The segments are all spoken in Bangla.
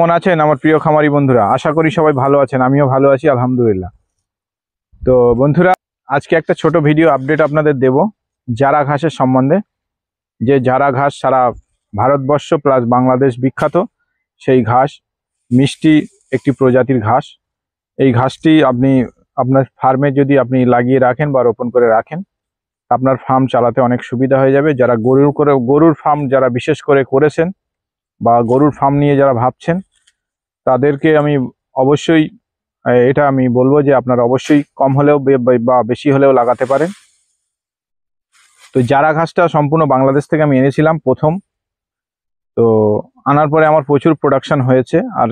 কেমন আছেন আমার প্রিয় খামারি বন্ধুরা? আশা করি সবাই ভালো আছেন, আমিও ভালো আছি আলহামদুলিল্লাহ। তো বন্ধুরা, আজকে একটা ছোট ভিডিও আপডেট আপনাদের দেব জারা ঘাসের সম্বন্ধে। যে জারা ঘাস সারা ভারতবর্ষ প্লাস বাংলাদেশ বিখ্যাত। সেই ঘাস মিষ্টি একটি প্রজাতির ঘাস। এই ঘাসটি আপনি আপনার ফার্মে যদি আপনি লাগিয়ে রাখেন বা রোপণ করে রাখেন, আপনার ফার্ম চালাতে অনেক সুবিধা হয়ে যাবে। যারা গরুর ফার্ম যারা বিশেষ করে করেছেন বা গরুর ফার্ম নিয়ে যারা ভাবছেন, তাদেরকে আমি অবশ্যই এটা আমি বলবো যে আপনারা অবশ্যই কম হলেও বা বেশি হলেও লাগাতে পারেন। তো জারা ঘাসটা সম্পূর্ণ বাংলাদেশ থেকে আমি এনেছিলাম প্রথম। তো আনার পরে আমার প্রচুর প্রোডাকশন হয়েছে, আর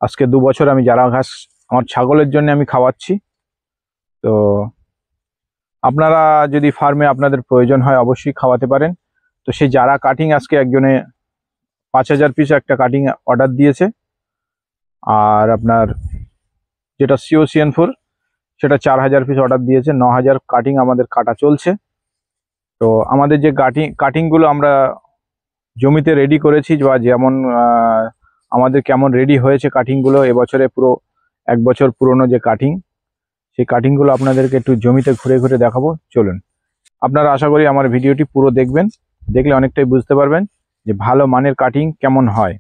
আজকে 2 বছর আমি জারা ঘাস আমার ছাগলের জন্য আমি খাওয়াচ্ছি। তো আপনারা যদি ফার্মে আপনাদের প্রয়োজন হয় অবশ্যই খাওয়াতে পারেন। তো সেই জারা কাটিং আজকে একজনে 5000 পিস একটা কাটিং অর্ডার দিয়েছে, আর আপনার যেটা COCN4 সেটা 4000 পিস অর্ডার দিয়েছে। 9000 কাটিং আমাদের কাটা চলছে। তো আমাদের যে কাটিংগুলো আমরা জমিতে রেডি করেছি, বা যেমন আমাদের কেমন রেডি হয়েছে কাটিংগুলো, এবছরে পুরো 1 বছর পুরনো যে কাটিং, সেই কাটিংগুলো আপনাদেরকে একটু জমিতে ঘুরে ঘুরে দেখাবো। চলুন, আপনারা আশা করি আমার ভিডিওটি পুরো দেখবেন। দেখলে অনেকটাই বুঝতে পারবেন যে ভালো মানের কাটিং কেমন হয়,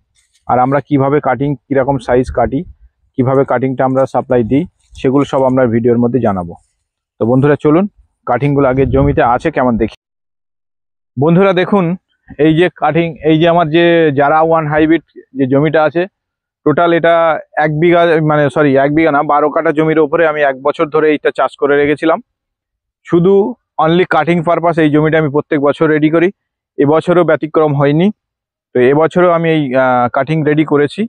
আর আমরা কিভাবে কাটিং, কীরকম সাইজ কাটি, কিভাবে কাটিংটা আমরা সাপ্লাই দিই, সেগুলো সব আমরা ভিডিওর মধ্যে জানাবো। তো বন্ধুরা চলুন, কাটিংগুলো আগে জমিতে আছে কেমন দেখি। বন্ধুরা দেখুন, এই যে কাটিং, এই যে আমার যে জারা 1 হাইব্রিড যে জমিটা আছে, টোটাল এটা 1 বিঘা, মানে সরি 1 বিঘা না, 12 কাঠা জমির ওপরে আমি 1 বছর ধরে এইটা চাষ করে রেখেছিলাম। শুধু অনলি কাটিং পারপাস এই জমিটা আমি প্রত্যেক বছর রেডি করি। এবছরও ব্যতিক্রম হয়নি। তো এবছরও আমি এই কাটিং রেডি করেছি।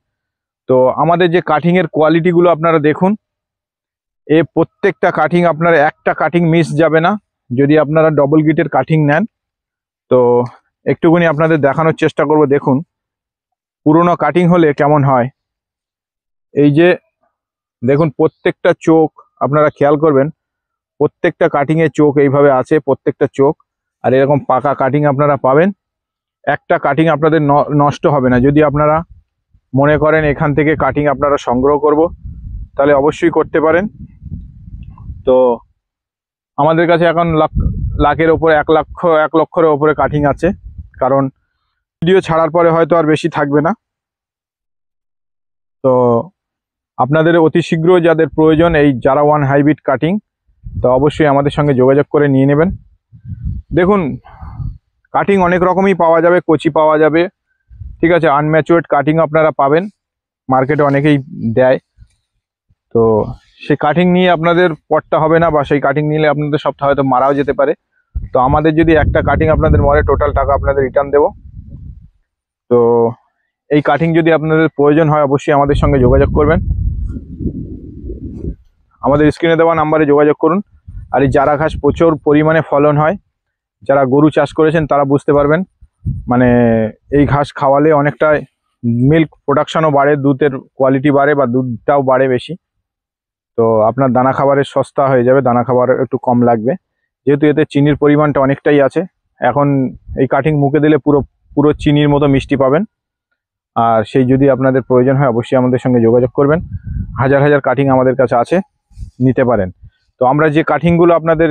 তো আমাদের যে কাটিংয়ের কোয়ালিটিগুলো আপনারা দেখুন, প্রত্যেকটা কাটিং আপনার একটা কাটিং মিস যাবে না যদি আপনারা ডবল গিটের কাটিং নেন। তো একটুখানি আপনাদের দেখানোর চেষ্টা করব। দেখুন পুরনো কাটিং হলে কেমন হয়। এই যে দেখুন, প্রত্যেকটা চোখ আপনারা খেয়াল করবেন, প্রত্যেকটা কাটিংয়ে চোখ এইভাবে আছে, প্রত্যেকটা চোখ। আর এরকম পাকা কাটিং আপনারা পাবেন। একটা কাটিং আপনাদের নষ্ট হবে না। যদি আপনারা মনে করেন এখান থেকে কাটিং আপনারা সংগ্রহ করব, তাহলে অবশ্যই করতে পারেন। তো আমাদের কাছে এখন লাখের ওপরে 1 লক্ষের ওপরে কাটিং আছে, কারণ ভিডিও ছাড়ার পরে হয়তো আর বেশি থাকবে না। তো আপনাদের অতি শীঘ্র যাদের প্রয়োজন এই জারা 1 হাইব্রিড কাটিং, তো অবশ্যই আমাদের সঙ্গে যোগাযোগ করে নিয়ে নেবেন। দেখুন কাটিং অনেক রকমই পাওয়া যাবে, কচি পাওয়া যাবে, ঠিক আছে, আনম্যাচুয়ার্ড কাটিং আপনারা পাবেন, মার্কেটে অনেকেই দেয়। তো সেই কাটিং নিয়ে আপনাদের পট্টা হবে না, বা সেই কাটিং নিলে আপনাদের সবটা হয়তো মারাও যেতে পারে। তো আমাদের যদি একটা কাটিং আপনাদের মরে, টোটাল টাকা আপনাদের রিটার্ন দেব। তো এই কাটিং যদি আপনাদের প্রয়োজন হয় অবশ্যই আমাদের সঙ্গে যোগাযোগ করবেন। আমাদের স্ক্রিনে দেওয়া নাম্বারে যোগাযোগ করুন। আর এই জারা ঘাস প্রচুর পরিমাণে ফলন হয়। যারা গরু চাষ করেছেন তারা বুঝতে পারবেন, মানে এই ঘাস খাওয়ালে অনেকটা মিল্ক প্রোডাকশনও বাড়ে, দুধের কোয়ালিটি বাড়ে, বা দুধটাও বাড়ে বেশি। তো আপনার দানা খাবারের সস্তা হয়ে যাবে, দানা খাবার একটু কম লাগবে, যেহেতু এতে চিনির পরিমাণটা অনেকটাই আছে। এখন এই কাটিং মুখে দিলে পুরো পুরো চিনির মতো মিষ্টি পাবেন। আর সেই যদি আপনাদের প্রয়োজন হয় অবশ্যই আমাদের সঙ্গে যোগাযোগ করবেন। হাজার হাজার কাটিং আমাদের কাছে আছে, নিতে পারেন। তো আমরা যে কাটিংগুলো আপনাদের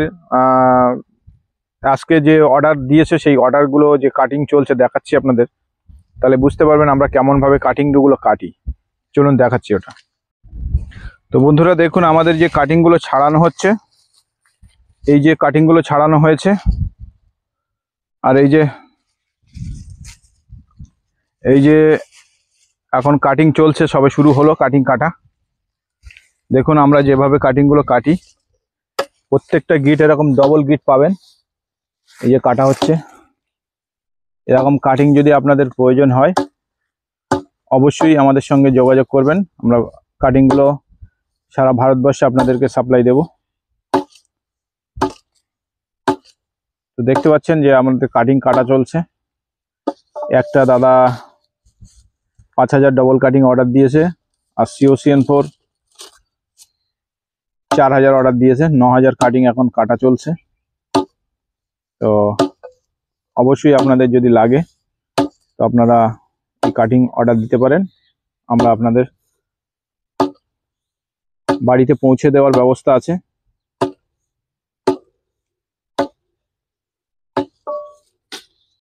আজকে যে অর্ডার দিয়েছে, সেই অর্ডারগুলো যে কাটিং চলছে দেখাচ্ছি আপনাদের, তাহলে বুঝতে পারবেন আমরা কেমনভাবে কাটিংগুলো কাটি। চলুন দেখাচ্ছি ওটা। তো বন্ধুরা দেখুন, আমাদের যে কাটিংগুলো ছাড়ানো হচ্ছে, এই যে কাটিংগুলো ছাড়ানো হয়েছে, আর এই যে এখন কাটিং চলছে, সবে শুরু হলো কাটিং কাটা। দেখুন আমরা যেভাবে কাটিংগুলো কাটি, প্রত্যেকটা গিট এরকম ডবল গিট পাবেন। এই যে কাটা হচ্ছে, এরকম কাটিং যদি আপনাদের প্রয়োজন হয় অবশ্যই আমাদের সঙ্গে যোগাযোগ করবেন। আমরা কাটিংগুলো সারা ভারতবর্ষে আপনাদেরকে সাপ্লাই দেব। তো দেখতে পাচ্ছেন যে আমাদের কাটিং কাটা চলছে। একটা দাদা 5000 ডবল কাটিং অর্ডার দিয়েছে, আর COCN4 4000 অর্ডার দিয়েছে। 9000 কাটিং এখন কাটা চলছে। তো অবশ্যই আপনাদের যদি লাগে তো আপনারা এই কাটিং অর্ডার দিতে পারেন। আমরা আপনাদের বাড়িতে পৌঁছে দেওয়ার ব্যবস্থা আছে।